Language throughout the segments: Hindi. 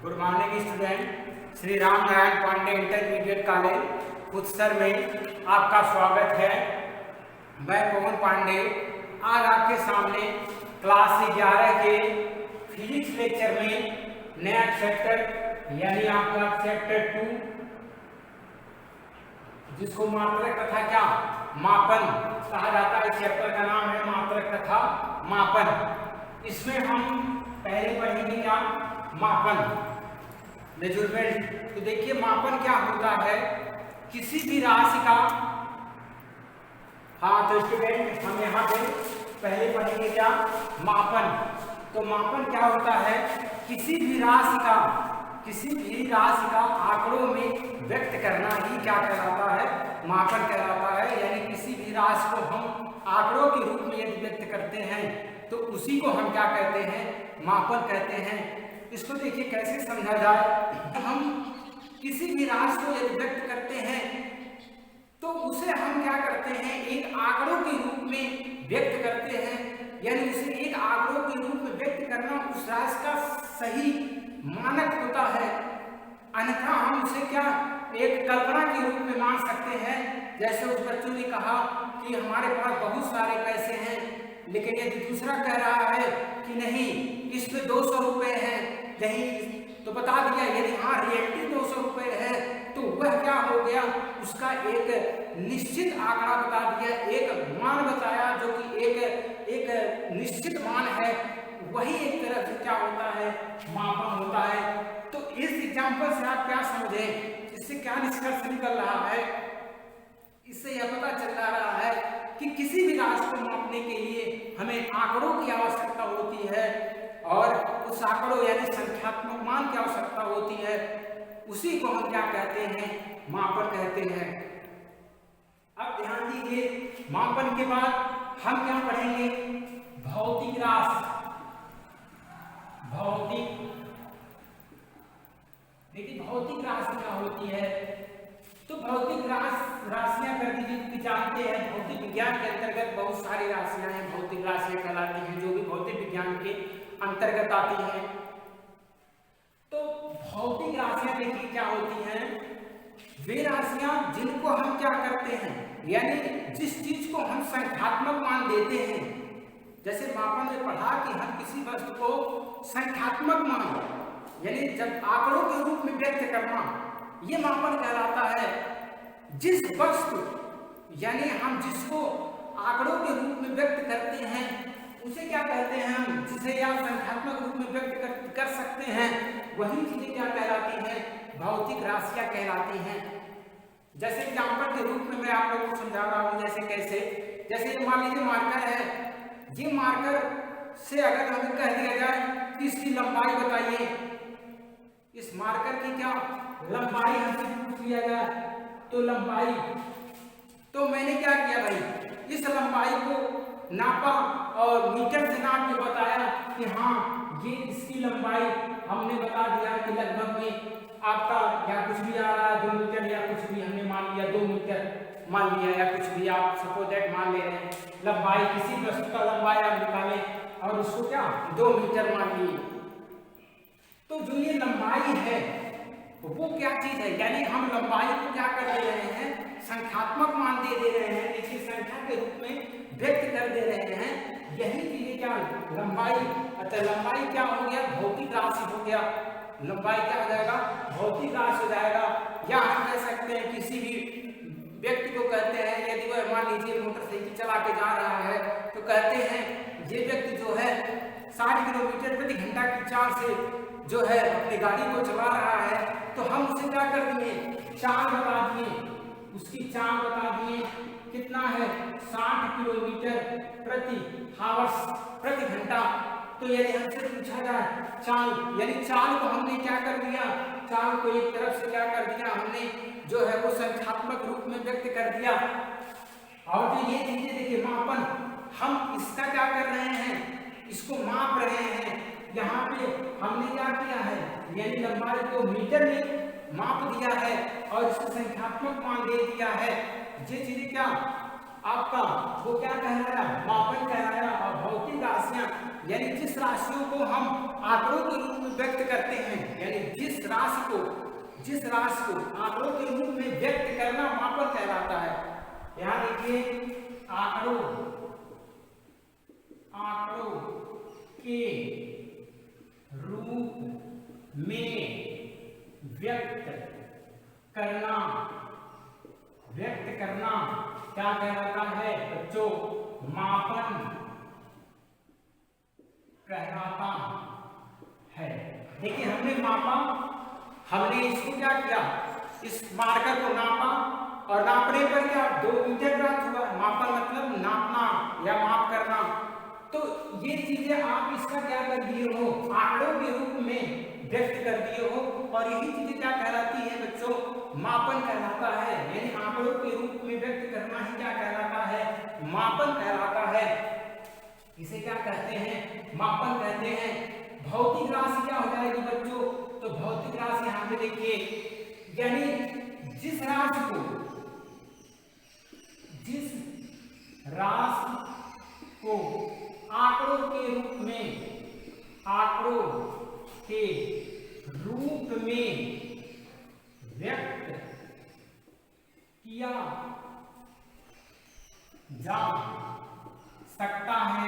Good morning student. Shri Ram Narayan Pandey intermediate college Utsar में आपका स्वागत है। मैं पवन पांडे आज आपके सामने क्लास 11 के फिजिक्स लेक्चर में नया चैप्टर यानी आपका चैप्टर 2 जिसको मात्रक तथा क्या मापन कहा जाता है। चैप्टर का नाम है मात्रक तथा मापन। इसमें हम पहले पढ़ेंगे क्या मापन मेजरमेंट। तो देखिए मापन क्या होता है, किसी भी राशि का। हाँ तो स्टूडेंट हम यहाँ पे पहले पढ़ेंगे क्या मापन। तो मापन क्या होता है, किसी भी राशि का आंकड़ों में व्यक्त करना ही क्या कहलाता है, मापन कहलाता है। यानी किसी भी राशि को हम आंकड़ों के रूप में यदि व्यक्त करते हैं तो उसी को हम क्या कहते हैं, मापन कहते हैं। इसको देखिए कैसे समझा जाए। हम किसी भी राशि को यदि व्यक्त करते हैं तो उसे हम क्या करते हैं, एक आंकड़ों के रूप में व्यक्त करते हैं। यानी उसे एक आंकड़ों के रूप में व्यक्त करना उस राशि का सही मानक होता है। अन्यथा हम उसे क्या एक कल्पना के रूप में मान सकते हैं। जैसे उस बच्चों ने कहा कि हमारे पास बहुत सारे पैसे हैं, लेकिन यदि दूसरा कह रहा है कि नहीं इस पे 200 रुपये है, नहीं तो बता दिया यदि हाँ रियलिटी 200 रुपये है तो वह क्या हो गया, उसका एक निश्चित आंकड़ा बता दिया, एक मान बताया जो कि एक निश्चित मान है। वही एक तरह से क्या होता है, मापन होता है। तो इस एग्जाम्पल से आप क्या समझे, इससे क्या निष्कर्ष निकल रहा है, इससे यह पता चल रहा है कि किसी भी राशि को मापने के लिए हमें आंकड़ों की आवश्यकता होती है और उस आंकड़ों यानी संख्यात्मक मान की आवश्यकता होती है। उसी को हम क्या कहते हैं, मापन कहते हैं। अब ध्यान दीजिए, मापन के बाद हम क्या पढ़ेंगे, भौतिक राशि। देखिए भौतिक राशि क्या होती है। तो भौतिक राशियां कर दीजिए, जानते हैं भौतिक विज्ञान के अंतर्गत बहुत सारी राशियां हैं, भौतिक राशियां कहलाती हैं, जो भी भौतिक विज्ञान के अंतर्गत आती हैं। तो भौतिक राशियां देखिए क्या होती हैं, वे राशियां जिनको हम क्या करते हैं, यानी जिस चीज को हम संख्यात्मक मान देते हैं। जैसे मापन में पढ़ा कि हम किसी वस्तु को संख्यात्मक मान यानी जब आंकड़ों के रूप में व्यक्त करना, ये मापन कहलाता है। जिस वस्तु यानी हम जिसको आंकड़ों के रूप में व्यक्त करते हैं उसे क्या कहते हैं हम, जिसे या संख्यात्मक रूप में व्यक्त कर सकते हैं, वही चीजें क्या कहलाती हैं, भौतिक राशियां कहलाती हैं। जैसे एग्जाम्पल के रूप में मैं आप लोगों को समझा रहा हूँ। जैसे कैसे, जैसे मान लीजिए मार्कर है, ये मार्कर से अगर हमें कह दिया जाए कि इसकी लंबाई बताइए, इस मार्कर की क्या लंबाई हमसे पूछ लिया जाए तो लंबाई, तो मैंने क्या किया भाई, इस लंबाई को नापा और मीटर से नाप के बताया कि हाँ ये इसकी लंबाई हमने बता दिया कि लगभग में आपका या कुछ भी आ रहा है 2 मीटर या कुछ भी हमने मान लिया 2 मीटर मान लिया या कुछ भी आप सपोज दैट मान ले रहे हैं। लंबाई किसी वस्तु का लंबाई आप निकालें और उसको क्या 2 मीटर मान लिए। तो जो ये लंबाई है वो क्या चीज है, यानी हम लंबाई को क्या कर दे रहे हैं, संख्यात्मक मान दे रहे हैं, इसी संख्या के रूप में व्यक्त कर दे रहे हैं। यही चीजें क्या लंबाई। अच्छा लंबाई क्या हो गया, भौतिक राशि हो गया। लंबाई क्या हो जाएगा, भौतिक राशि हो जाएगा। या हम कह सकते हैं किसी भी व्यक्ति को कहते हैं, यदि वह मान लीजिए मोटरसाइकिल चला के जा रहा है तो कहते हैं ये व्यक्ति जो है 60 किलोमीटर प्रति घंटा की चाल से जो है अपनी गाड़ी को चला रहा है। तो हम उसे क्या कर दिए, चाल बता दिए, उसकी चाल बता दिए कितना है 60 किलोमीटर प्रति हावर्स प्रति घंटा। तो यदि हमसे पूछा जाए चाल, यानी चाल को हमने क्या कर दिया, चाल को एक तरफ से क्या कर दिया हमने, जो है वो संख्यात्मक रूप में व्यक्त कर दिया। और जो ये चीजें देखिए मापन, हम इसका क्या कर रहे हैं, इसको माप रहे हैं। यहाँ पे हमने क्या किया है, यानी लंबाई को मीटर में माप दिया है और इसको संख्यात्मक मान दे दिया है। ये चीजें क्या आपका वो क्या कहलाया, मापन कहलाया। और भौतिक राशियां यानी जिस राशियों को हम आंकड़ों के रूप में व्यक्त करते हैं, यानी जिस राशि को आंकड़ों के रूप में व्यक्त करना मापन कहलाता है। यहाँ देखिए आंकड़ों के रूप में व्यक्त करना क्या कहलाता है बच्चों? मापन कहलाता है। देखिए हमने मापा, हमने इसको क्या किया, इस मार्कर को नापा और नापने पर क्या 2 मीटर प्राप्त हुआ। मापन मतलब नापना या माप करना। तो ये चीजें आप इसका क्या कर दिए हो, आंकड़ों के रूप में व्यक्त कर दिए हो, और यही चीजें क्या कहलाती है बच्चों? मापन कहलाता है। यानी आंकड़ों के रूप में व्यक्त करना ही क्या कहलाता है? मापन कहलाता है। इसे क्या कहते हैं? मापन कहते हैं। भौतिक राशि क्या हो जाएगी बच्चों? तो भौतिक राशि यहाँ पे देखिए, यानी जिस राशि को आंकड़ों के रूप में व्यक्त किया जा सकता है,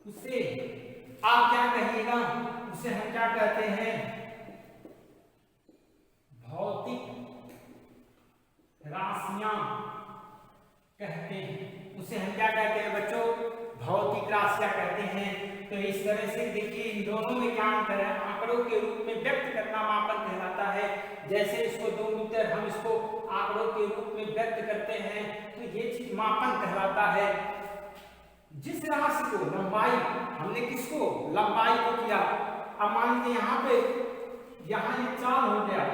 उसे आप क्या कहिएगा? उसे हम क्या कहते हैं? भौतिक राशियां कहते हैं। उसे हम क्या कहते हैं बच्चों? भौतिक राशियां कहते हैं। तो इस तरह से देखिए इन दोनों में क्या अंतर है? आंकड़ों के रूप में व्यक्त करना मापन कहलाता है। जैसे इसको 2 मीटर, हम इसको आंकड़ों के रूप में व्यक्त करते हैं, तो ये चीज मापन कहलाता है। जिस राशि को लंबाई, हमने किसको? लंबाई को किया। अब मान लीजिए यहाँ ये चाल हो गया,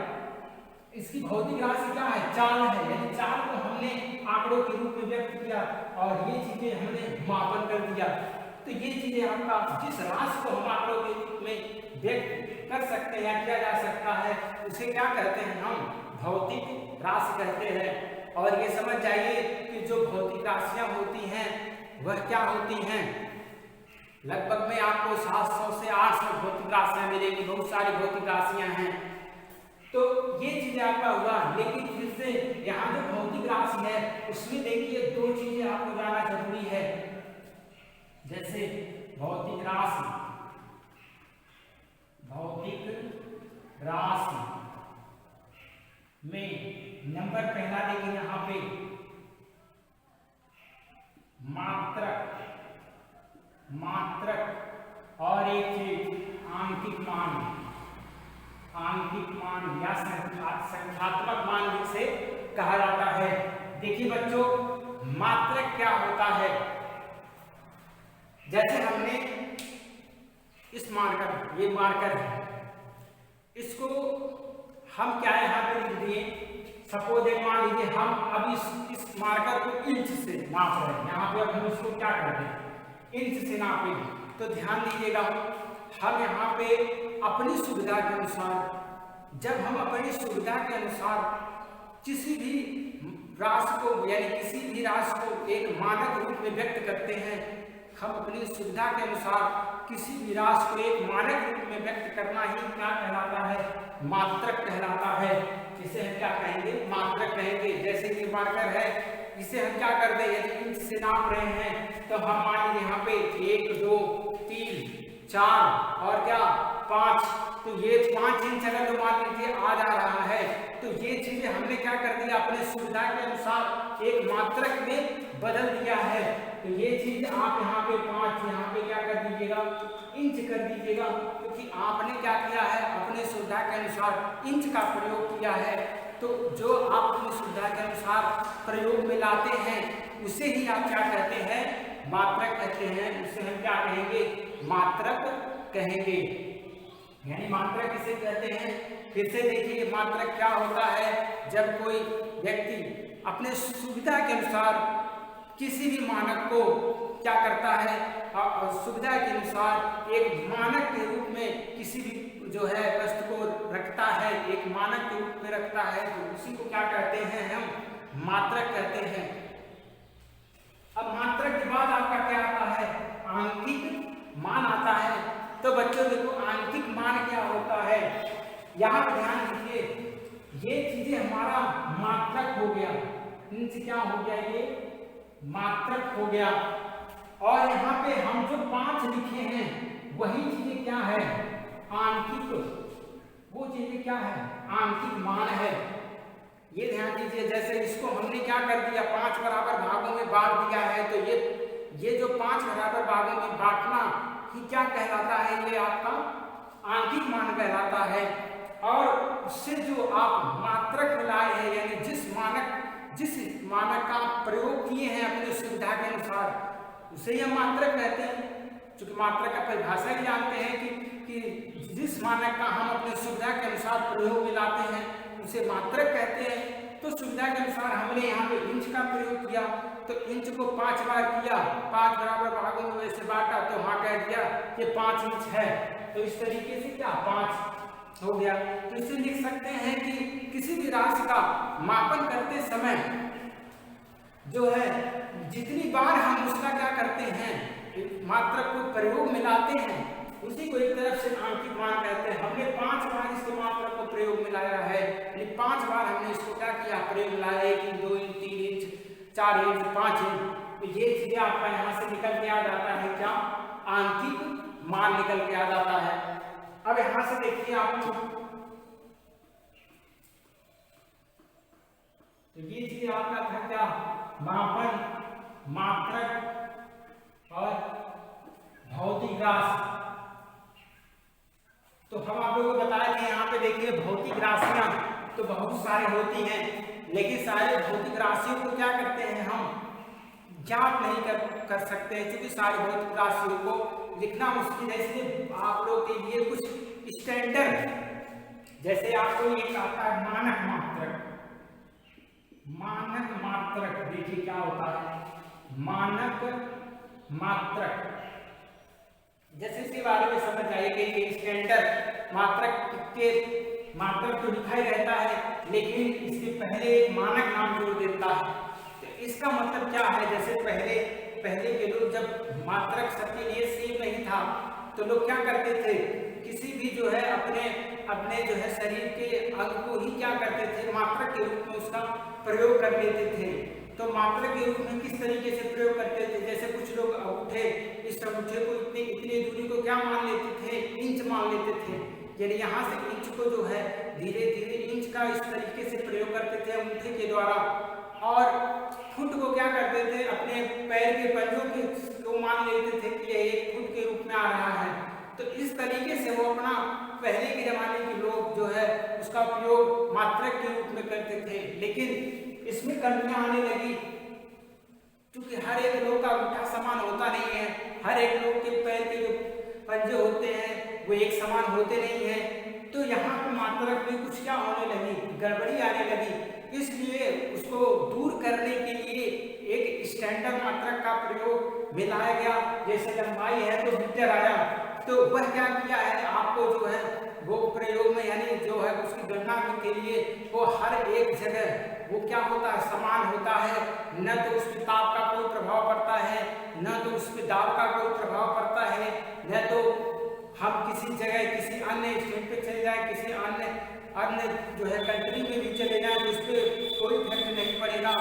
इसकी भौतिक राशि क्या है? चाल है। यानी चाल को हमने आंकड़ों के रूप में व्यक्त किया और ये चीजें हमने मापन कर दिया। तो ये चीजें आपका, जिस राशि को हम आंकड़ों के रूप में व्यक्त कर सकते हैं या किया जा सकता है, उसे क्या कहते हैं? हम भौतिक राशि कहते हैं। और ये समझ जाइए कि जो भौतिक राशियां होती हैं वह क्या होती हैं? लगभग में आपको 700 से 800 भौतिक राशियां मिलेगी। बहुत सारी भौतिक राशियां हैं। तो ये चीजें आपका हुआ। लेकिन फिर से यहाँ जो भौतिक राशि है उसमें देखिए 2 चीजें आपको जानना जरूरी है। जैसे भौतिक राशि में नंबर पहला देखिए यहाँ पे मात्रक और एक चीज आंकिक मान या संख्यात्मक मान जिसे कहा जाता है। देखिए बच्चों, मात्रक क्या होता है? जैसे हमने इस मार्कर, ये मार्कर है, इसको हम क्या यहाँ पे लिख दिए? सपोज एक मान लीजिए हम अब इस मार्कर को इंच से नाप रहे हैं। यहाँ पे अब हम इसको क्या करते हैं? इंच से नापेंगे। तो ध्यान दीजिएगा, हम यहाँ पे अपनी सुविधा के अनुसार, जब हम अपनी सुविधा के अनुसार किसी भी राशि को, यानी किसी भी राशि को एक मानक रूप में व्यक्त करते हैं, हम अपनी सुविधा के अनुसार किसी भी राशि को एक मानक रूप में व्यक्त करना ही क्या कहलाता है? मात्रक कहलाता है। इसे हम क्या कहेंगे? मात्रक कहेंगे। जैसे कि मार्कर है, इसे हम क्या कर दें? यदि इंच से नाप रहे हैं तो हम मान लीजिए यहाँ पे 1 2 3 4 और क्या 5, तो ये 5 इंच अगर मान लीजिए आ जा रहा है, तो ये चीजें हमने क्या कर दिया? अपने सुविधा के अनुसार एक मात्रक में बदल दिया है। तो ये चीज आप यहाँ पे 5, यहाँ पे क्या कर दीजिएगा? इंच कर दीजिएगा, क्योंकि आपने क्या किया है? अपने सुविधा के अनुसार इंच का प्रयोग किया है। तो जो आप अपनी सुविधा के अनुसार प्रयोग में लाते हैं उसे ही आप क्या कहते हैं? मात्रक कहते हैं। उसे हम क्या कहेंगे? मात्रक कहेंगे। यानी मात्रक किसे कहते हैं? फिर से देखिए मात्रक क्या होता है? जब कोई व्यक्ति अपने सुविधा के अनुसार किसी भी मानक को क्या करता है? सुविधा के अनुसार एक मानक के रूप में किसी भी जो है वस्तु को रखता है, एक मानक के रूप में रखता है, तो उसी को क्या कहते हैं? हम मात्रक कहते हैं। अब मात्रक के बाद आपका क्या आता है, आंकिक मान आता है। तो बच्चों देखो आंकिक मान क्या होता है, यहाँ पर ध्यान दीजिए, ये चीजें हमारा मात्रक हो गया, इनसे क्या हो गया, ये मात्रक हो गया। और यहाँ पे हम जो 5 लिखे हैं वही चीजें क्या है, आंकिक, वो चीजें क्या है, आंकिक मान है। ये ध्यान दीजिए, जैसे इसको हमने क्या कर दिया, 5 बराबर भागों में बांट दिया है, तो ये जो 5 बराबर भागों में बांटना ही क्या कहलाता है, ये आपका आंकिक मान कहलाता है। और उससे जो आप मात्रक मिलाए हैं, यानी जिस मानक का प्रयोग किए हैं अपनी सुविधा के अनुसार, उसे हम मात्रक कहते हैं। क्योंकि मात्रक का परिभाषा ही जानते हैं कि जिस मानक का हम अपनी सुविधा के अनुसार प्रयोग में लाते हैं उसे मात्रक कहते हैं। तो सुविधा के अनुसार हमने यहाँ पे इंच का प्रयोग किया, तो इंच को 5 बार किया, 5 बराबर भागों में वैसे बांटा, तो वहां कह दिया कि 5 इंच है। तो इस तरीके से क्या 5 हो गया। तो इसे लिख सकते हैं कि किसी भी राशि का मापन करते समय जो है जितनी बार हम उसका क्या करते हैं, मात्रक को प्रयोग में लाते हैं, उसी को एक तरफ से आंकिक मान कहते हैं। हमने 5 बार इसके मात्रक को प्रयोग में लाया है, यानी 5 बार हमने इसको क्या किया, प्रयोग में लाया, 1 inch, 2 inch, 3 inch, 4 inch, 5 inch. तो ये चीजें आपका यहाँ से निकल के आ जाता है क्या, आंकिक मान निकल के आ जाता है। अब यहाँ से देखिए आपको, तो ये चीज आपका था क्या, मापन, मात्रक और भौतिक राशि। तो हम आप लोगों को बताया कि यहाँ पे देखिए भौतिक राशियां तो बहुत सारे होती हैं, लेकिन सारे भौतिक राशियों को क्या करते हैं, हम ज्ञात नहीं कर सकते हैं, क्योंकि सारे भौतिक राशियों को लिखना मुश्किल है। इसलिए आप लोग के लिए कुछ स्टैंडर्ड, जैसे आपको ये आता है मानक मात्रक, मानक मात्रक देखिए क्या होता है, मानक मात्रक, जैसे इसके बारे में समझ आइए कि ये स्टैंडर्ड मात्रक तो लिखा ही रहता है, लेकिन इसके पहले एक मानक नाम जोड़ देता है। तो इसका मतलब क्या है, जैसे पहले के लोग जब मात्रक सबके लिए सेम नहीं था, तो लोग क्या करते थे, किसी भी जो है अपने जो है शरीर के अंग को ही क्या करते थे, मात्रक के रूप में उसका प्रयोग कर लेते थे। तो मात्रक के रूप में किस तरीके से प्रयोग करते थे, जैसे कुछ लोग अंगूठे, इस अंगूठे को इतनी दूरी को क्या मान लेते थे, इंच मान लेते थे, यानी यहाँ से इंच को जो है धीरे धीरे इंच का इस तरीके से प्रयोग करते थे अंगूठे के द्वारा। और फुट को क्या करते थे, अपने पैर के पंजों के को मान लेते थे कि यह 1 फुट के रूप में आ रहा है। तो इस तरीके से वो अपना पहले के जमाने के लोग जो है उसका उपयोग मात्रक के रूप में करते थे। लेकिन इसमें कमियां आने लगी, क्योंकि हर एक लोग का अंगूठा समान होता नहीं है, हर एक लोग के पैर के जो पंजे होते हैं वो एक समान होते नहीं है। तो यहाँ पे मात्रक में कुछ क्या होने लगी, गड़बड़ी आने लगी। इसलिए उसको दूर करने के लिए एक स्टैंडर्ड मात्रक का प्रयोग में लाया गया। जैसे लंबाई है तो मीटर आया, तो वह क्या किया है, आपको जो है वो प्रयोग में यानी जो है उसकी गणना के लिए वो हर एक जगह वो क्या होता है, समान होता है, न तो उस पे ताप का कोई प्रभाव पड़ता है, न तो उस पे दाब का कोई प्रभाव पड़ता है, न तो हम किसी जगह किसी अन्य स्टेट पे चले जाए, किसी अन्य जो है कंट्री में भी चले जाए, तो उस पर कोई इफेक्ट नहीं पड़ेगा।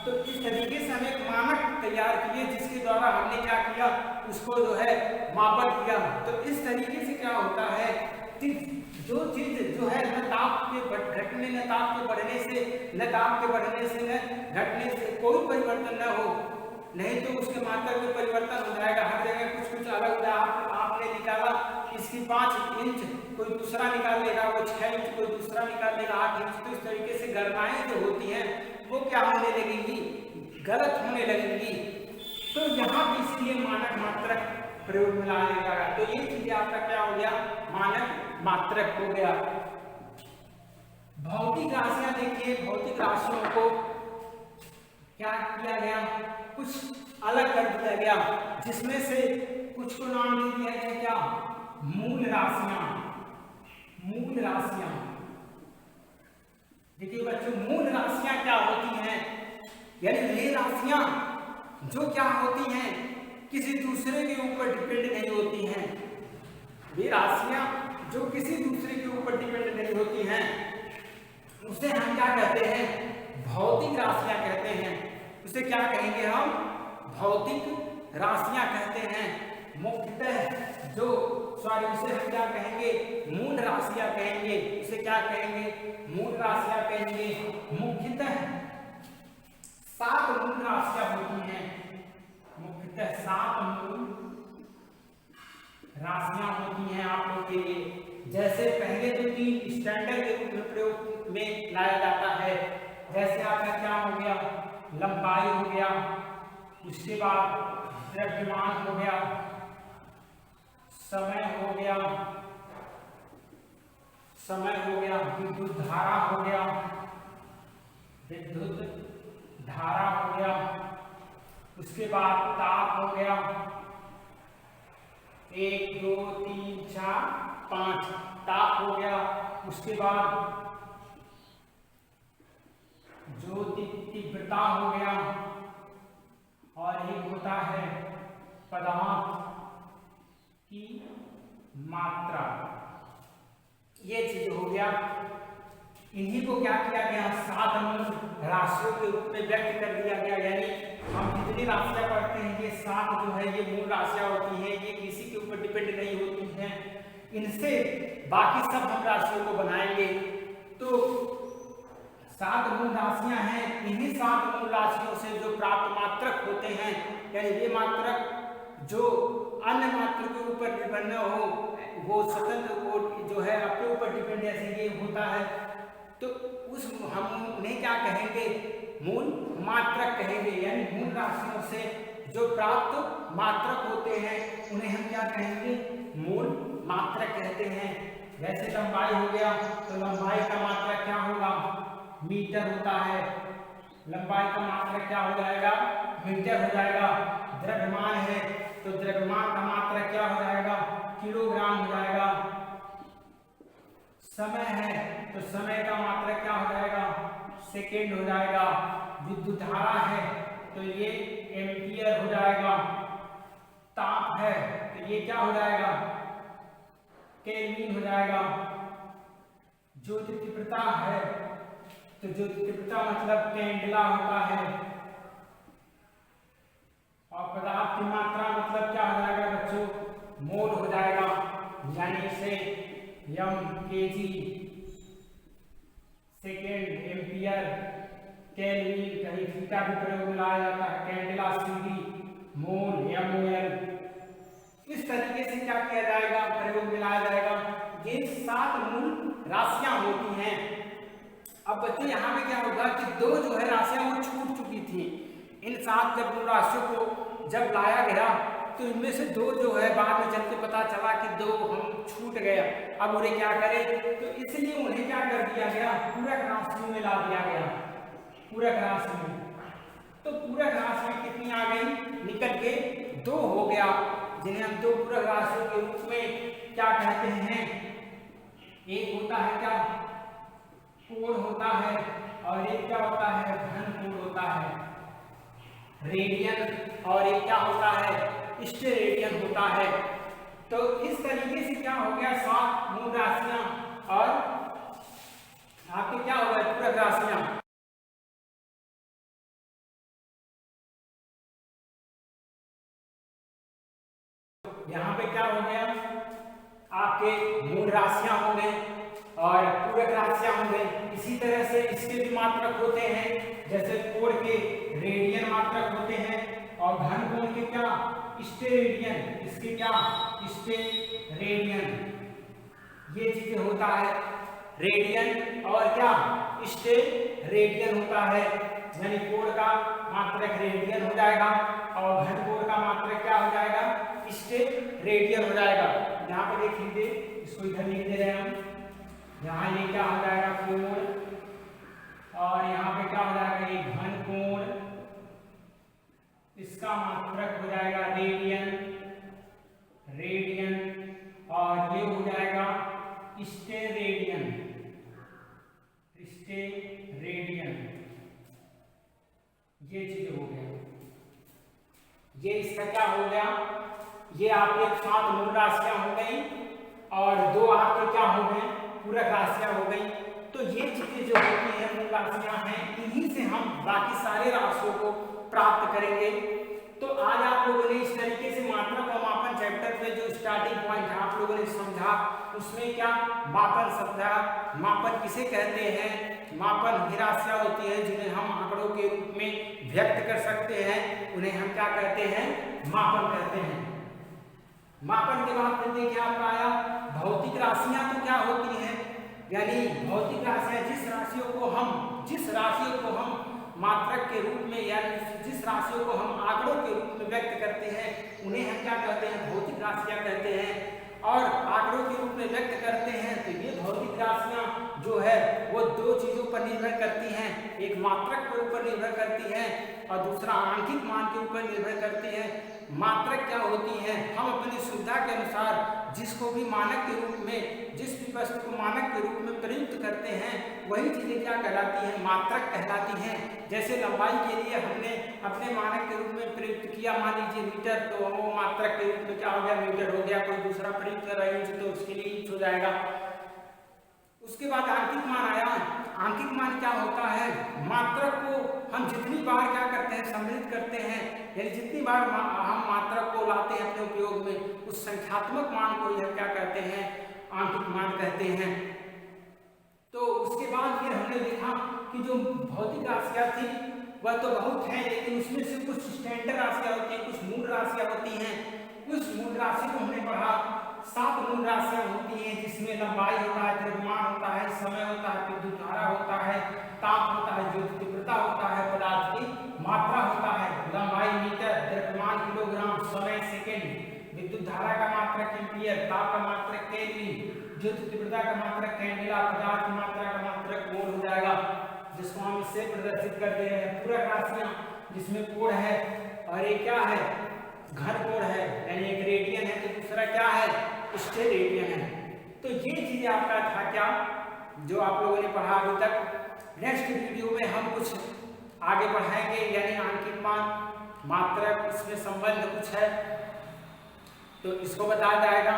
तो इस तरीके से हम एक मानक तैयार किए, जिसके द्वारा हमने क्या किया, उसको जो है मापन किया। तो इस तरीके से क्या होता है, जो चीज जो है न ताप के घटने, न ताप के बढ़ने से, न ताप के बढ़ने से, न घटने से कोई परिवर्तन न हो, नहीं तो उसके मात्रक में परिवर्तन हो जाएगा। हर जगह कुछ कुछ अलग हो जाएगा। आपने निकाला इसकी 5 इंच, कोई दूसरा निकाल लेगा, वो 6 इंच, कोई दूसरा निकाल लेगा 8 इंच। तो इस तरीके से गणनाएं जो होती हैं वो क्या होने लगेंगी, गलत होने लगेंगी। तो यहाँ भी इसलिए मानक मात्रक प्रयोग में लाया जाएगा। तो ये चीजें आपका क्या हो गया, मानक मात्रक हो गया। भौतिक राशियां देखिए, भौतिक राशियों को क्या किया गया, कुछ अलग कर दिया गया, जिसमें से कुछ को नाम दे दिया गया क्या, मूल राशियां। मूल राशियां देखिए बच्चों, मूल राशियां क्या होती हैं, यानी वे राशियां जो क्या होती हैं, किसी दूसरे के ऊपर डिपेंड नहीं होती हैं। वे राशियां जो किसी दूसरे के ऊपर डिपेंड नहीं होती हैं, उसे हम क्या कहते हैं, भौतिक राशियां कहते हैं। उसे क्या कहेंगे हम, भौतिक राशियां कहते हैं। मुख्यतः जो उसे हम क्या कहेंगे, मूल राशियां कहेंगे। उसे क्या कहेंगे, मूल राशियां कहेंगे। मुख्यतः 7 मूल राशियां होती हैं। मुख्यतः 7 मूल राशियां होती हैं आप लोग के लिए। जैसे पहले तो 3 स्टैंडर्ड के रूप में प्रयोग में लाया जाता है। जैसे आपका क्या हो गया, लंबाई हो गया, उसके बाद द्रव्यमान हो गया, समय हो गया, विद्युत धारा हो गया, उसके बाद ताप हो गया, 1 2 3 4 5 ताप हो गया। उसके बाद ज्योति तीव्रता हो गया, और एक होता है पदार्थ की मात्रा। ये चीज हो गया। इन्हीं को क्या किया गया, 7 मूल राशियों के रूप में व्यक्त कर दिया गया। यानी हम जितनी राशियां पढ़ते हैं, ये 7 जो है ये मूल राशियां होती हैं। ये किसी के ऊपर डिपेंड नहीं होती हैं। इनसे बाकी सब हम राशियों को बनाएंगे। तो 7 मूल राशियां हैं। इन्हीं 7 मूल राशियों से जो प्राप्त मात्रक होते हैं, यानी ये मात्रक जो अन्य मात्रक के ऊपर निर्भर न हो, वो स्वतंत्र वो जो है अपने ऊपर डिपेंड ऐसे ये होता है, तो उस हम उन्हें क्या कहेंगे, मूल मात्रक कहेंगे। यानी मूल राशियों से जो प्राप्त मात्रक होते हैं उन्हें हम क्या कहेंगे, मूल मात्रक कहते हैं। जैसे लंबाई हो गया, तो लंबाई का मात्रक क्या होगा, मीटर होता है। लंबाई का मात्रक क्या हो जाएगा, मीटर हो जाएगा। द्रव्यमान है तो द्रव्यमान का मात्रक क्या हो जाएगा, किलोग्राम हो जाएगा। समय है तो समय का मात्रक क्या हो जाएगा, सेकेंड हो जाएगा। विद्युत धारा है तो ये एम्पियर हो जाएगा। ताप है तो ये क्या हो जाएगा, केल्विन हो जाएगा। ज्योति तीव्रता है तो ज्योति तीव्रता मतलब कैंडेला होता है। और पदार्थ की मात्रा मतलब क्या हो जाएगा बच्चों, मोल हो जाएगा। यानी इसे M KG second, ampere, kelvin, कहीं थीटा भी प्रयोग में लाया जाता है, कैंडेला सीडी, मोल, एमओएल। इस तरीके से क्या किया जाएगा, प्रयोग में लाया जाएगा। ये 7 मूल राशियां होती हैं। अब बच्चों यहाँ पे क्या होगा कि 2 जो है राशियां वो छूट चुकी थी। इन 7 जब मूल राशियों को जब लाया गया तो इनमें से 2 जो है बाद में चल के पता चला कि 2 हम छूट गया। अब उन्हें क्या करें, तो इसलिए उन्हें क्या कर दिया गया, पूरक राशियों में ला दिया गया। पूरक राशि में तो पूरक राशि में कितनी आ गई, निकल के 2 हो गया, जिन्हें हम 2 पूरक राशियों के रूप में क्या कहते हैं। एक होता है क्या, कोण होता है, और एक क्या होता है, घन कोण होता है, रेडियन, और एक क्या होता है, स्टेरेडियन होता है। तो इस तरीके से क्या हो गया, 7 मूल राशियां और आपके क्या हो गया, पूरक राशियां। यहाँ पे क्या हो गया, आपके मूल राशियां हो गए और पूरक राशियां हो गई। इसी तरह से इसके भी मात्रक होते हैं, जैसे कोण के रेडियन मात्रक होते हैं, और घन कोण के क्या, स्टेरेडियन, इसके क्या, स्टेरेडियन। ये चीजें होता है, रेडियन और क्या, स्टेरेडियन होता है। यानी कोण का मात्रक रेडियन हो जाएगा और घन कोण का मात्रक क्या हो जाएगा, स्टेरेडियन हो जाएगा। यहाँ पे देख लीजिए, इसको इधर लिख दे रहे हैं हम। यहाँ ये क्या हो जाएगा, कोण, और यहाँ पे क्या हो जाएगा, ये घन कोण, इसका मात्रक हो जाएगा रेडियन, रेडियन, और ये हो जाएगा स्टेरेडियन, स्टेरेडियन। ये चीज हो गया, ये इसका क्या हो गया, ये आपके 7 मूल राशियां हो गई और 2 आपके क्या हो गए, पूरक राशियां हो गई। तो ये चीजें जो होती हैं मूल राशियां हैं, इन्हीं से हम बाकी सारे राशियों को प्राप्त करेंगे। तो आज आप लोगों ने इस तरीके से मात्रा का मापन चैप्टर में जो स्टार्टिंग पॉइंट आप लोगों ने समझा, उसमें क्या मापन समझा, मापन किसे कहते हैं, मापन वही राशियां होती है जिन्हें हम आंकड़ों के रूप में व्यक्त कर सकते हैं, उन्हें हम क्या कहते हैं, मापन कहते हैं। मापन के बाद फिर देखिए आपका आया भौतिक राशियां। तो क्या होती हैं, यानी भौतिक राशियां जिस राशियों को हम मात्रक के रूप में या जिस राशियों को हम आंकड़ों के रूप में व्यक्त करते हैं, उन्हें हम क्या कहते हैं, भौतिक राशियां कहते हैं। और आंकड़ों के रूप में व्यक्त करते हैं तो ये भौतिक राशियां जो है वो 2 चीजों पर निर्भर करती हैं, एक मात्रक के ऊपर निर्भर करती है और दूसरा आंकिक मान के ऊपर निर्भर करती है। मात्रक क्या होती है, हम अपनी सुविधा के अनुसार जिसको भी मानक के रूप में, जिस भी वस्तु को मानक के रूप में प्रयुक्त करते हैं, वही चीजें क्या कहलाती हैं, मात्रक कहलाती हैं। जैसे लंबाई के लिए हमने अपने मानक के रूप में प्रयुक्त किया, मान लीजिए मीटर, तो वो मात्रक के रूप में क्या हो गया, मीटर हो गया। कोई दूसरा प्रयुक्त कर रहा है इंच, तो उसके लिए इंच हो जाएगा। उसके बाद आंकिक मान आया। आंकिक मान क्या होता है, मात्रक को हम जितनी बार क्या करते हैं, सम्मिलित करते हैं, यानी जितनी बार हम मात्रक को लाते हैं अपने उपयोग में, उस संख्यात्मक मान को यह क्या कहते हैं, आंकिक मान कहते हैं। तो उसके बाद फिर हमने देखा कि जो भौतिक राशियां थी वह तो बहुत हैं, लेकिन उसमें से कुछ स्टैंडर्ड राशियां होती हैं, कुछ मूल राशियां होती हैं। उस मूल राशि को हमने पढ़ा, 7 मूल राशियां होती हैं, जिसमें लंबाई होता है, द्रव्यमान होता है, समय होता है, विद्युत धारा होता है, ताप होता है, ज्योति तीव्रता होता है, पदार्थ की मात्रा होता है। लंबाई मीटर, द्रव्यमान किलोग्राम, समय सेकेंड, विद्युत धारा का मात्रक एम्पियर, ताप का मात्रक केल्विन, ज्योति तीव्रता का मात्रक कैंडेला, पदार्थ की मात्रा का मात्रक मोल हो जाएगा, जिसको हम इससे प्रदर्शित कर दे रहे हैं। पूरक राशियां जिसमें कोण है और एक क्या है, घन कोण है, यानी एक रेडियन है तो दूसरा क्या है, स्टेरेडियन है। तो ये चीज आपका था क्या, जो आप लोगों ने पढ़ा अभी तक। नेक्स्ट वीडियो में हम कुछ आगे बढ़ाएंगे, यानी आंकिक मान, मात्रक, इसमें संबंध कुछ है तो इसको बताया जाएगा।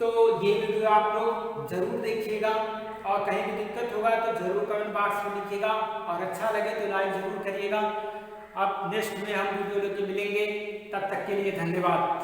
तो ये वीडियो आप लोग जरूर देखिएगा और कहीं भी दिक्कत होगा तो जरूर कमेंट बॉक्स में लिखिएगा और अच्छा लगे तो लाइक जरूर करिएगा। अब नेक्स्ट में हम वीडियो लेके मिलेंगे, तब तक के लिए धन्यवाद।